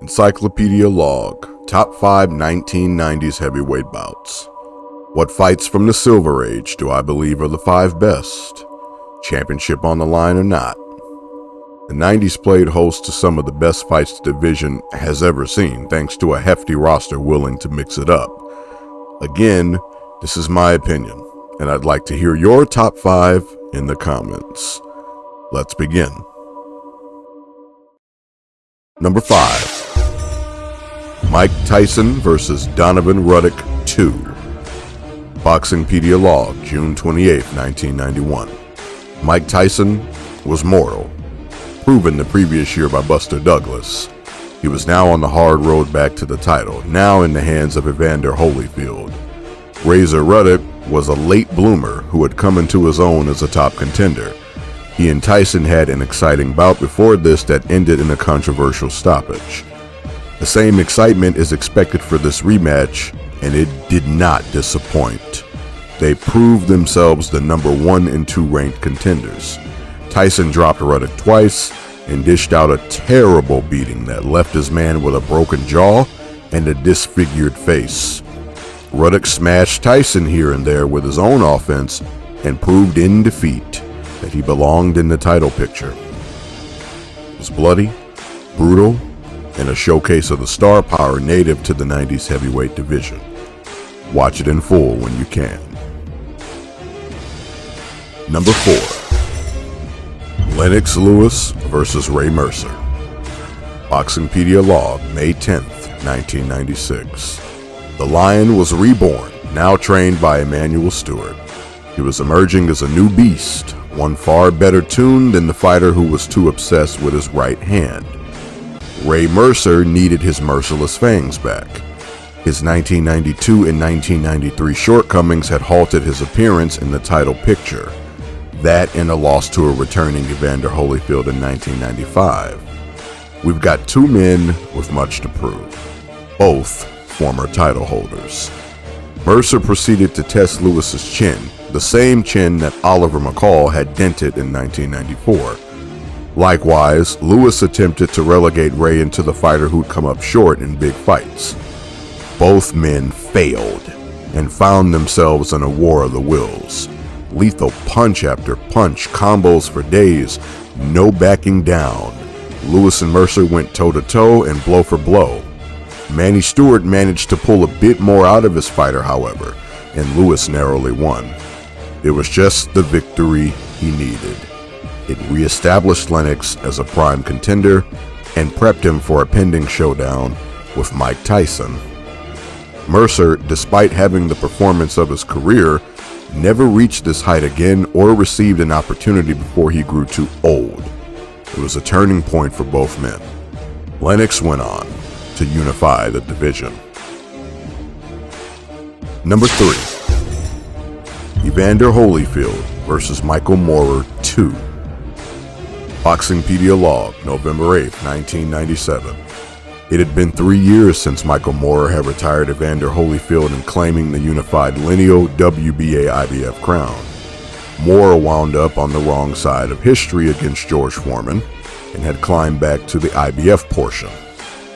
Encyclopedia Log, Top 5 1990s Heavyweight Bouts. What fights from the Silver Age do I believe are the 5 best? Championship on the line or not? The 90s played host to some of the best fights the division has ever seen, thanks to a hefty roster willing to mix it up. Again, this is my opinion, and I'd like to hear your top 5 in the comments. Let's begin. Number 5. Mike Tyson vs. Donovan Ruddock 2. BoxingPedia Log, June 28, 1991. Mike Tyson was mortal, proven the previous year by Buster Douglas. He was now on the hard road back to the title, now in the hands of Evander Holyfield. Razor Ruddock was a late bloomer who had come into his own as a top contender. He and Tyson had an exciting bout before this that ended in a controversial stoppage. The same excitement is expected for this rematch, and it did not disappoint. They proved themselves the number 1 and 2 ranked contenders. Tyson dropped Ruddock twice and dished out a terrible beating that left his man with a broken jaw and a disfigured face. Ruddock smashed Tyson here and there with his own offense and proved in defeat that he belonged in the title picture. It was bloody, brutal, and a showcase of the star power native to the 90s heavyweight division. Watch it in full when you can. Number 4. Lennox Lewis vs. Ray Mercer. BoxingPedia Log, May 10th, 1996. The Lion was reborn, now trained by Emanuel Stewart. He was emerging as a new beast, one far better tuned than the fighter who was too obsessed with his right hand. Ray Mercer needed his merciless fangs back. His 1992 and 1993 shortcomings had halted his appearance in the title picture. That and a loss to a returning Evander Holyfield in 1995. We've got 2 men with much to prove, both former title holders. Mercer proceeded to test Lewis's chin, the same chin that Oliver McCall had dented in 1994. Likewise, Lewis attempted to relegate Ray into the fighter who'd come up short in big fights. Both men failed and found themselves in a war of the wills. Lethal punch after punch, combos for days, no backing down. Lewis and Mercer went toe-to-toe and blow for blow. Manny Stewart managed to pull a bit more out of his fighter, however, and Lewis narrowly won. It was just the victory he needed. It re-established Lennox as a prime contender and prepped him for a pending showdown with Mike Tyson. Mercer, despite having the performance of his career, never reached this height again or received an opportunity before he grew too old. It was a turning point for both men. Lennox went on to unify the division. Number 3. Evander Holyfield vs. Michael Moorer 2. BoxingPedia Log, November 8, 1997. It had been 3 years since Michael Moorer had retired Evander Holyfield and claiming the unified lineal WBA IBF crown. Moorer wound up on the wrong side of history against George Foreman and had climbed back to the IBF portion.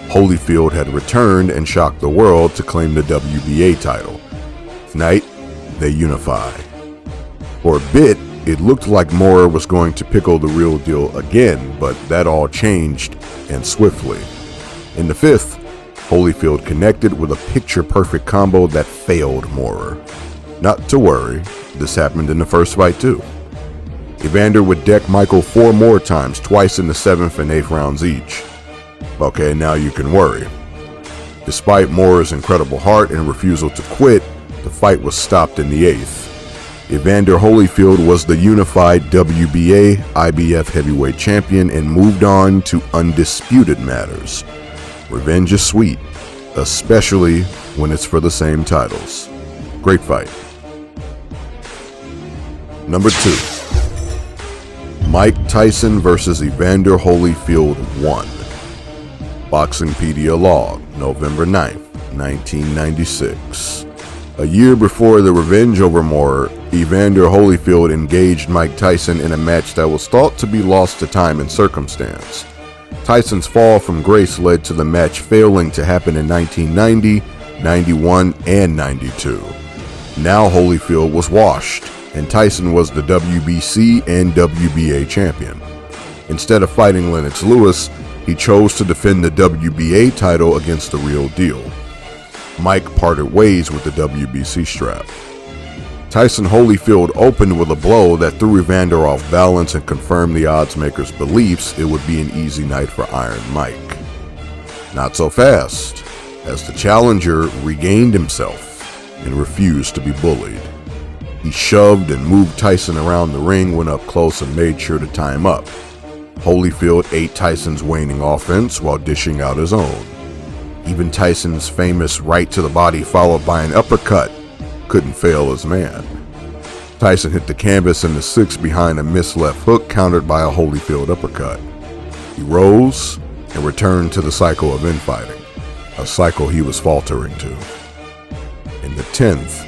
Holyfield had returned and shocked the world to claim the WBA title. Tonight, they unify. For a bit, it looked like Moorer was going to pickle the real deal again, but that all changed, and swiftly. In the 5th, Holyfield connected with a picture-perfect combo that failed Moorer. Not to worry, this happened in the first fight too. Evander would deck Michael 4 more times, twice in the 7th and 8th rounds each. Okay, now you can worry. Despite Moorer's incredible heart and refusal to quit, the fight was stopped in the 8th. Evander Holyfield was the unified WBA IBF heavyweight champion and moved on to undisputed matters. Revenge is sweet, especially when it's for the same titles. Great fight. Number 2. Mike Tyson vs. Evander Holyfield 1. BoxingPedia Log, November 9th, 1996. A year before the revenge over Moorer, Evander Holyfield engaged Mike Tyson in a match that was thought to be lost to time and circumstance. Tyson's fall from grace led to the match failing to happen in 1990, 91, and 92. Now Holyfield was washed, and Tyson was the WBC and WBA champion. Instead of fighting Lennox Lewis, he chose to defend the WBA title against the Real Deal. Mike parted ways with the WBC strap. Tyson Holyfield opened with a blow that threw Evander off balance and confirmed the oddsmakers' beliefs it would be an easy night for Iron Mike. Not so fast, as the challenger regained himself and refused to be bullied. He shoved and moved Tyson around the ring, went up close and made sure to tie him up. Holyfield ate Tyson's waning offense while dishing out his own. Even Tyson's famous right to the body followed by an uppercut couldn't fail his man. Tyson hit the canvas in the sixth behind a missed left hook countered by a Holyfield uppercut. He rose and returned to the cycle of infighting, a cycle he was faltering to. In the 10th,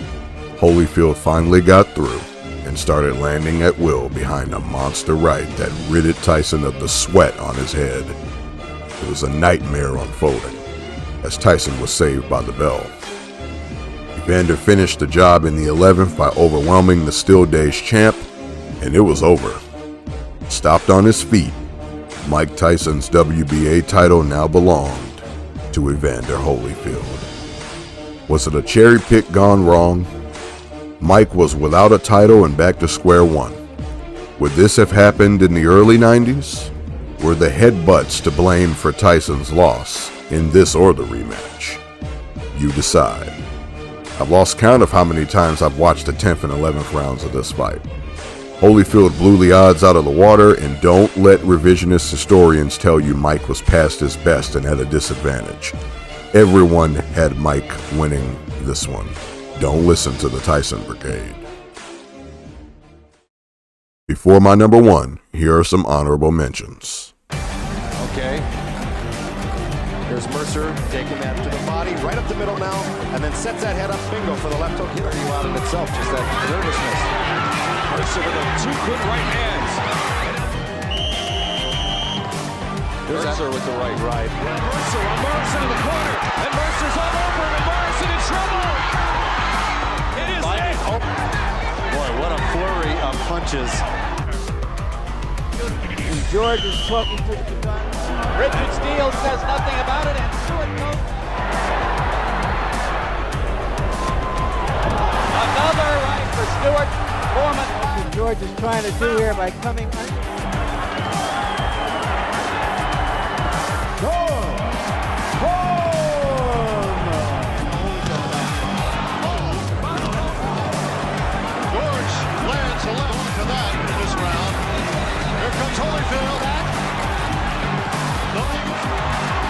Holyfield finally got through and started landing at will behind a monster right that ridded Tyson of the sweat on his head. It was a nightmare unfolding, as Tyson was saved by the bell. Evander finished the job in the 11th by overwhelming the Still Days champ, and it was over. Stopped on his feet, Mike Tyson's WBA title now belonged to Evander Holyfield. Was it a cherry pick gone wrong? Mike was without a title and back to square one. Would this have happened in the early 90s? Were the headbutts to blame for Tyson's loss in this or the rematch? You decide. I've lost count of how many times I've watched the 10th and 11th rounds of this fight. Holyfield blew the odds out of the water, and don't let revisionist historians tell you Mike was past his best and at a disadvantage. Everyone had Mike winning this one. Don't listen to the Tyson Brigade. Before my number one, here are some honorable mentions. Okay. There's Mercer taking that to the body, right up the middle now, and then sets that head up, bingo, for the left hook. Here you out in itself, just that nervousness. Mercer with the two good right hands. There's Mercer with the right. Mercer to the corner, and Mercer's all over, and Morrison in trouble. It is it. Oh. Boy, what a flurry of punches. George is talking to the baton. Richard Steele says nothing about it, and Stewart goes. Another right for Stewart. Foreman. George is trying to do here by coming under. George lands a left to that in this round. Here comes Holyfield.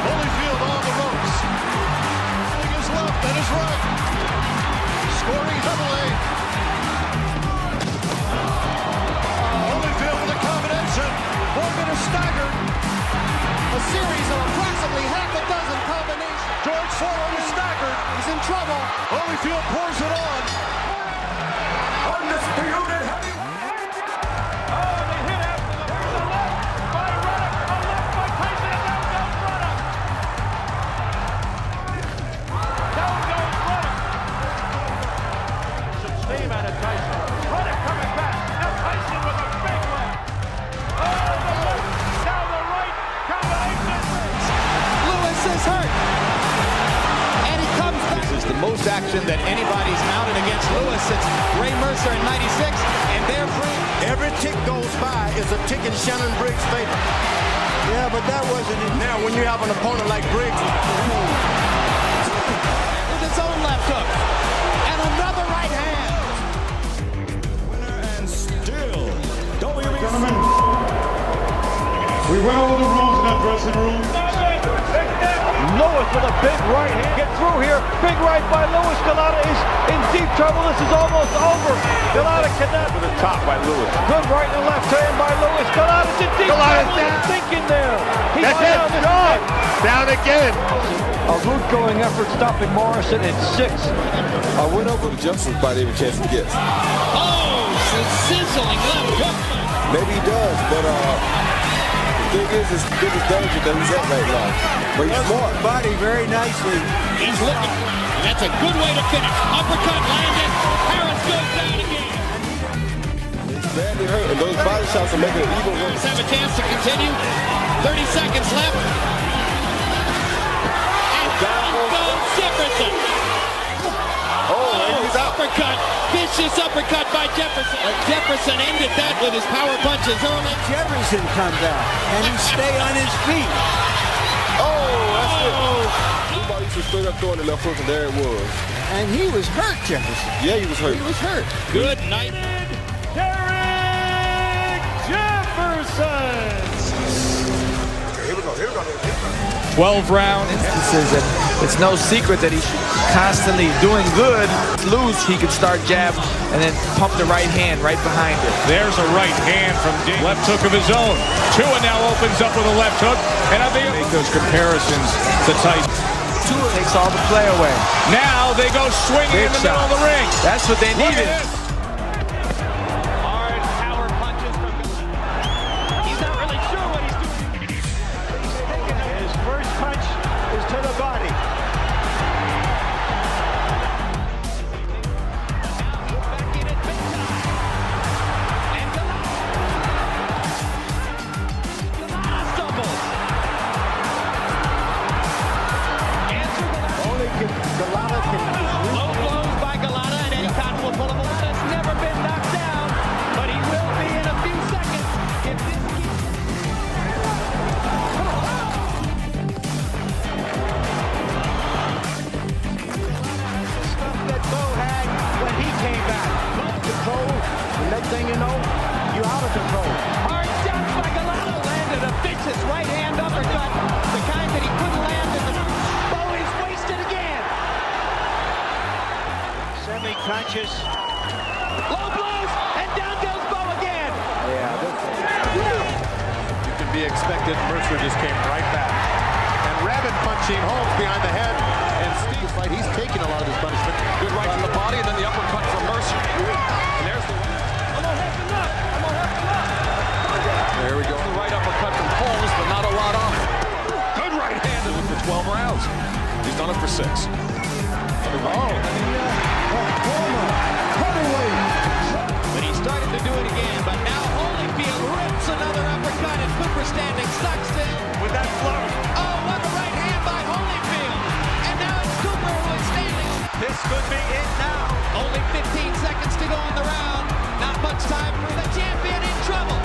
Holyfield on the ropes. Using his left and his right. Scoring heavily. Holyfield with a combination. Morgan is staggered. A series of approximately half a dozen combinations. George Foreman is staggered. He's in trouble. Holyfield pours it on. Undisputed heavyweight. Most action that anybody's mounted against Lewis since Ray Mercer in '96, and they're free. Every tick goes by is a tick in Shannon Briggs' favor. Yeah, but that wasn't it. Now, when you have an opponent like Briggs, With his own left hook, and another right hand. winner and still WBC. Gentlemen, we went over the rules in that dressing room. Lewis with a big right hand. Get through here. Big right by Lewis. Galata is in deep trouble. This is almost over. Galata connects. To the top by Lewis. Good right and left hand by Lewis. Galata's in deep trouble. He's thinking there. He's That's it. down. Down again. A root-going effort stopping Morrison in 6. A win over The jumpsuit fight every chance he gets. Oh, so sizzling left hook. Maybe he does, but thing is, his biggest danger that he's at right now. But he's smart. Body very nicely. He's looking. That's a good way to finish. Uppercut landed. Harris goes down again. He's badly hurt, and those body shots are making it even worse. Have a chance to continue. 30 seconds left. And down goes Jefferson. Oh, and he's out. Uppercut. Vicious uppercut by Jefferson. Jefferson ended that with his power punches early. Jefferson come back, and he stay on his feet. Oh, that's it. He thought he was straight up throwing the left hook, and there it was. And he was hurt, Jefferson. Yeah, he was hurt. He was hurt. Good night. Derek Jefferson. 12 round instances, and it's no secret that he's constantly doing good. Loose, he could start jab and then pump the right hand right behind it. There's a right hand from Dave. Left hook of his own. Tua now opens up with a left hook, and I think make those comparisons to Tyson. Tua takes all the play away. Now they go swinging Big in the middle of the ring. That's what they Look needed. at this. Hard power punches from. He's not really sure what he's doing. His first punch is to the body. Low blows by Galata, and Eddie Cotton will pull him. Galata's never been knocked down, but he will be in a few seconds if this keeps. Stuff that Bo had when he came back. Control, the next thing you know, you're out of control. Hard shots by Galata landed a vicious right hand uppercut, the kind that he couldn't land in the. Bo is wasted again. Semi-conscious. Low blows, and down goes Bo again. You can be expected. Mercer just came right back. And rabbit punching Holmes behind the head. And Steve's fight, he's taking a lot of his punishment. Good right to the body, and then the uppercut from Mercer. And there's the There we go. The right uppercut from Holmes, but not a lot on it. Good right hand for 12 rounds. He's done it for 6. But he started to do it again, but now Holyfield rips another uppercut, and Cooper standing stuck still. With that flow. Oh, what a right hand by Holyfield. And now it's Cooper who is standing. This could be it now. Only 15 seconds to go in the round. Not much time for the champion in trouble.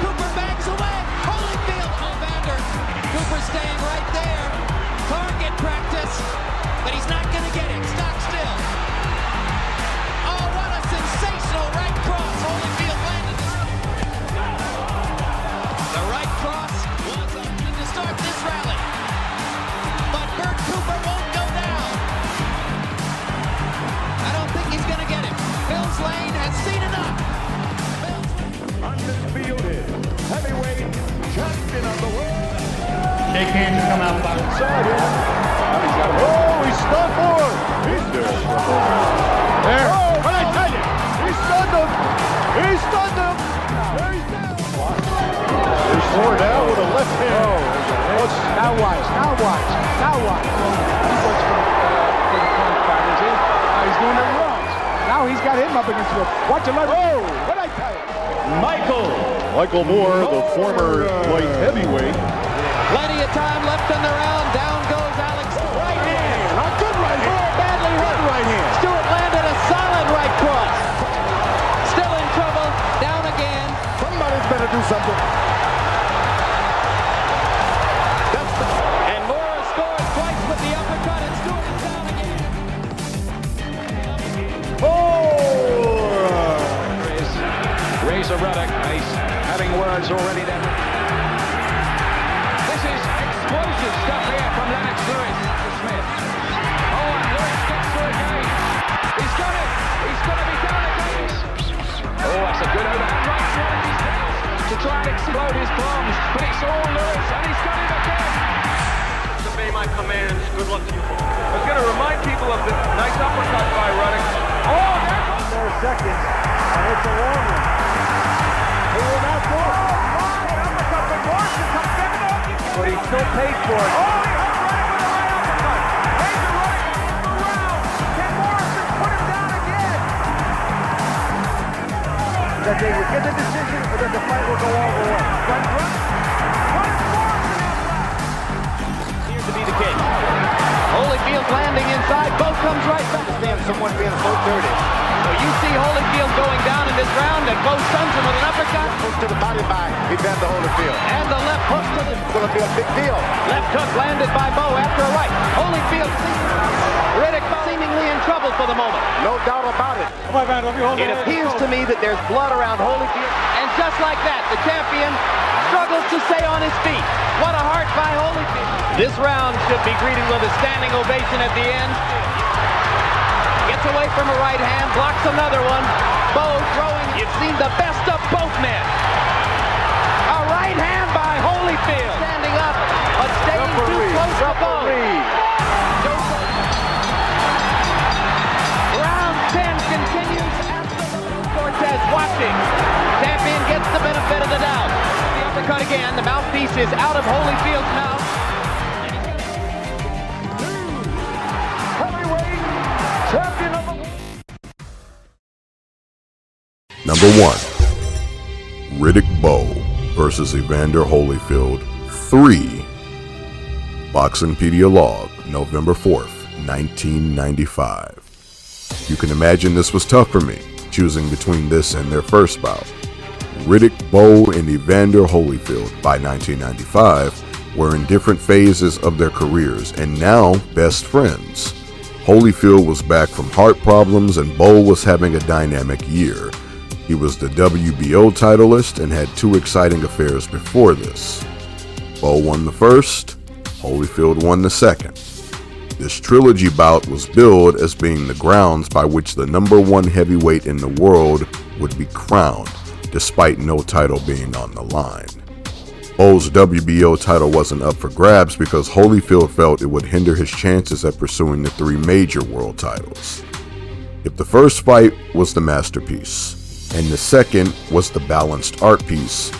Cooper backs away. Holyfield, Vander. Cooper staying right there. Target practice, but he's not going to get it. Stock still. Oh, what a sensational right cross. Holyfield landed this. The right cross was option to start this rally. But Bert Cooper won't go down. I don't think he's going to get him. Mills Lane has seen enough. Undisputed heavyweight champion of the world. Shake hands and come out by the side here. Oh, he's stunned forward. He's there. There. Oh, what I tell you? He stunned him. He stunned him. There he's down. He's forward down with a left hand. Now watch. He works for the front fighters. He's doing the runs. Now he's got him up against the watch the left. Oh, what I tell you? Michael Moore, the former light heavyweight. Plenty of time left in the round. Down goes Alex. Right hand. A good right hand. Badly hit. Right hand. Stewart landed a solid right cross. Still in trouble. Down again. Somebody's better do something. And Moore scored twice with the uppercut, and Stewart is down again. Razor Ruddock, nice. Having words already then. This is explosive stuff here from Lennox Lewis to Smith. Oh, and Lewis gets through again. He's got it. He's going to be down again. Oh, that's a good overhand right through his head to try and explode his bombs. But it's all Lewis, and he's got it again. Obey my commands. Good luck to you. I was going to remind people of the nice uppercut by Ruddock. Oh, there goes. There are seconds, and it's a long one. He will not go. Oh, my uppercut from Morrison comes back. but he still paid for it. Oh, he hung right with the right uppercut. Major running around. Can Morrison put him down again? That they would get the decision, or that the fight will go all the way. What is Morrison out? Appears to be the case. Holyfield landing inside. Bo comes right back. Understand someone being a 430. So you see Holyfield going down in this round, and Bo stuns him with an uppercut. Hook to the body by Evander Holyfield. And the left hook to the... It's going to be a big deal. Left hook landed by Bo after a right. Holyfield, Riddick seemingly in trouble for the moment. No doubt about it. It appears to me that there's blood around Holyfield. And just like that, the champion struggles to stay on his feet. What a heart by Holyfield. This round should be greeted with a standing ovation at the end. Gets away from a right hand, blocks another one. Bo throwing. You've seen the best of both men. A right hand by Holyfield. Standing up, but staying too close to Bo. Round 10 continues after Cortez watching. Champion gets the benefit of the doubt. The uppercut again. The mouthpiece is out of Holyfield's mouth. Number 1, Riddick Bowe versus Evander Holyfield 3. BoxingPedia log, November 4th, 1995. You can imagine this was tough for me, choosing between this and their first bout. Riddick Bowe and Evander Holyfield, by 1995, were in different phases of their careers and now best friends. Holyfield was back from heart problems and Bowe was having a dynamic year. He was the WBO titleist and had 2 exciting affairs before this. Bowe won the first, Holyfield won the second. This trilogy bout was billed as being the grounds by which the number 1 heavyweight in the world would be crowned, despite no title being on the line. Bowe's WBO title wasn't up for grabs because Holyfield felt it would hinder his chances at pursuing the 3 major world titles. If the first fight was the masterpiece, and the second was the balanced art piece,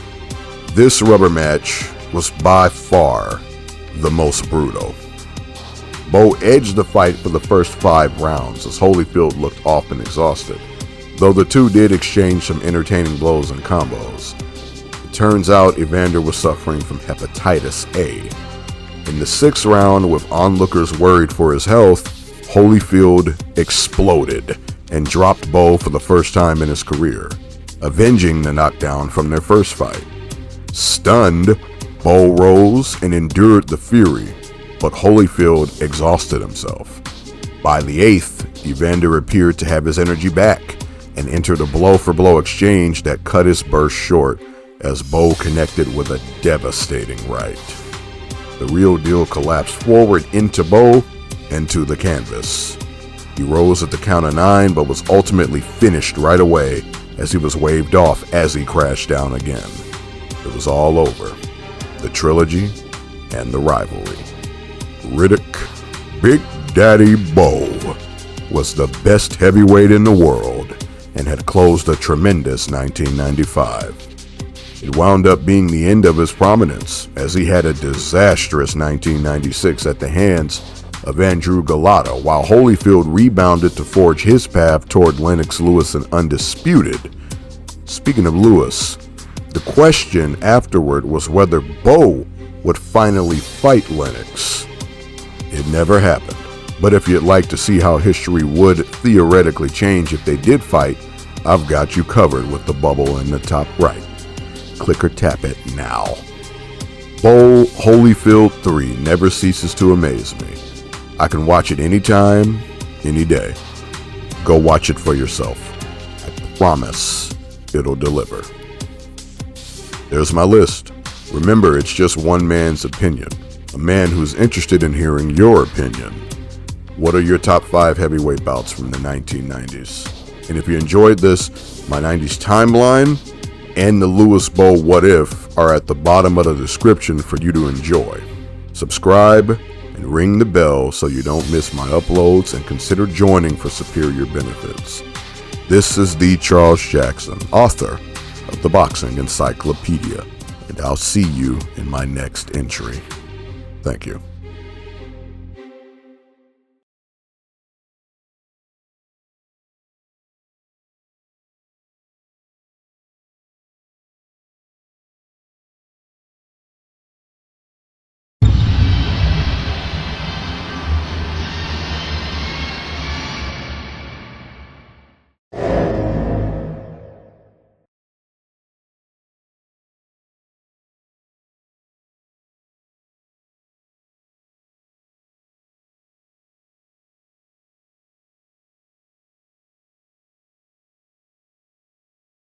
this rubber match was by far the most brutal. Bowe edged the fight for the first 5 rounds as Holyfield looked off and exhausted, though the two did exchange some entertaining blows and combos. It turns out Evander was suffering from hepatitis A. In the 6th round, with onlookers worried for his health, Holyfield exploded and dropped Bowe for the first time in his career, avenging the knockdown from their first fight. Stunned, Bowe rose and endured the fury, but Holyfield exhausted himself. By the 8th, Evander appeared to have his energy back and entered a blow-for-blow exchange that cut his burst short as Bowe connected with a devastating right. The real deal collapsed forward into Bowe and to the canvas. He rose at the count of 9 but was ultimately finished right away as he was waved off as he crashed down again. It was all over. The trilogy and the rivalry. Riddick Big Daddy Bowe was the best heavyweight in the world and had closed a tremendous 1995. It wound up being the end of his prominence as he had a disastrous 1996 at the hands of Andrew Golota, while Holyfield rebounded to forge his path toward Lennox Lewis and Undisputed. Speaking of Lewis, the question afterward was whether Bowe would finally fight Lennox. It never happened, but if you'd like to see how history would theoretically change if they did fight, I've got you covered with the bubble in the top right. Click or tap it now. Bowe Holyfield 3 never ceases to amaze me. I can watch it anytime, any day. Go watch it for yourself. I promise it'll deliver. There's my list. Remember, it's just one man's opinion. A man who's interested in hearing your opinion. What are your top 5 heavyweight bouts from the 1990s? And if you enjoyed this, my 90s timeline and the Lewis Bowe What If are at the bottom of the description for you to enjoy. Subscribe and ring the bell so you don't miss my uploads, and consider joining for superior benefits. This is the Charles Jackson, author of the Boxing Encyclopedia, and and I'll see you in my next entry. Thank you.